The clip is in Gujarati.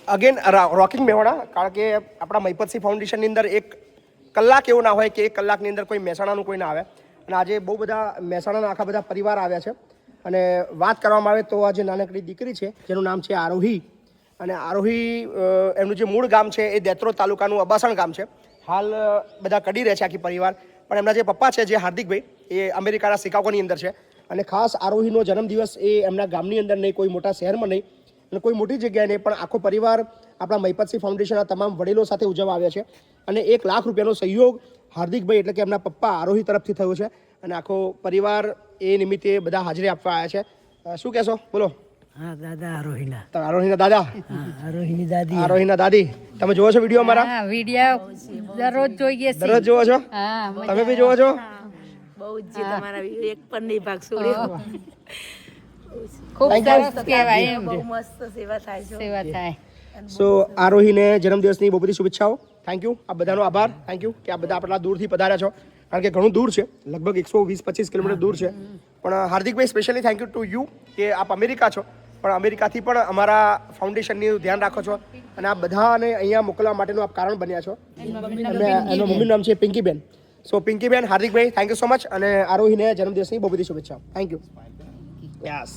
અગેન રોકિંગ મેવાડા, કારણ કે આપણા મહિપતસિંહ ફાઉન્ડેશનની અંદર એક કલાક એવું ના હોય કે એક કલાકની અંદર કોઈ મહેસાણાનું કોઈ ના આવે. અને આજે બહુ બધા મહેસાણાના આખા બધા પરિવાર આવ્યા છે. અને વાત કરવામાં આવે તો આ જે નાનકડી દીકરી છે જેનું નામ છે આરોહી, અને આરોહી એમનું જે મૂળ ગામ છે એ દેત્રોદ તાલુકાનું અબાસણ ગામ છે. હાલ બધા કડી રહે છે આખી પરિવાર, પણ એમના જે પપ્પા છે જે હાર્દિકભાઈ એ અમેરિકાના શિકાગોની અંદર છે. અને ખાસ આરોહીનો જન્મદિવસ એ એમના ગામની અંદર નહીં, કોઈ મોટા શહેરમાં નહીં અને કોઈ મોટી જગ્યાએ નહીં, પણ આખો પરિવાર આપણા મહિપતસિંહ ફાઉન્ડેશનના તમામ વડીલો સાથે ઉજવવા આવ્યા છે. અને 1 લાખ રૂપિયાનો સહયોગ હાર્દિકભાઈ એટલે કે એમના પપ્પા આરોહી તરફથી થયો છે. અને આખો પરિવાર એ નિમિત્તે બધા હાજરી આપવા આવ્યા છે. શું કહેશો, બોલો? હા, દાદા આરોહીના. આરોહીના દાદા, આરોહીની દાદી. આરોહીના દાદી. તમે જોવો છો વિડીયો અમારા? હા, વિડીયો દરરોજ જોઈએ છીએ. દરરોજ જોવો છો? હા, તમે બી જોવો છો? બહુ જ તમારા એક પણ નહીં ભાગ છોડ્યો. ખૂબ સરસ કહેવાય એમ. બહુ મસ્ત સેવા થાય છે. સેવા થાય. સો આરોહીને જન્મદિવસની બહુ બધી શુભેચ્છાઓ. થેન્ક યુ, આ બધાનો આભાર. થેન્ક યુ કે આ બધા આટલા દૂરથી પધાર્યા છો, કારણ કે ઘણું દૂર છે, લગભગ 120-25 કિલોમીટર દૂર છે. પણ હાર્દિકભાઈ specially thank you to you કે આપ અમેરિકા છો, પણ અમેરિકાથી પણ અમારા ફાઉન્ડેશનની ધ્યાન રાખો છો અને આ બધાને અહીંયા મોકલવા માટેનું આપ કારણ બન્યા છો. એનું મમ્મીનું નામ છે પિંકીબેન. સો પિંકીબેન, હાર્દિકભાઈ થેન્ક યુ સો મચ, અને આરોહીને જન્મદિવસની બહુ બધી શુભેચ્છાઓ. Thank you. યસ.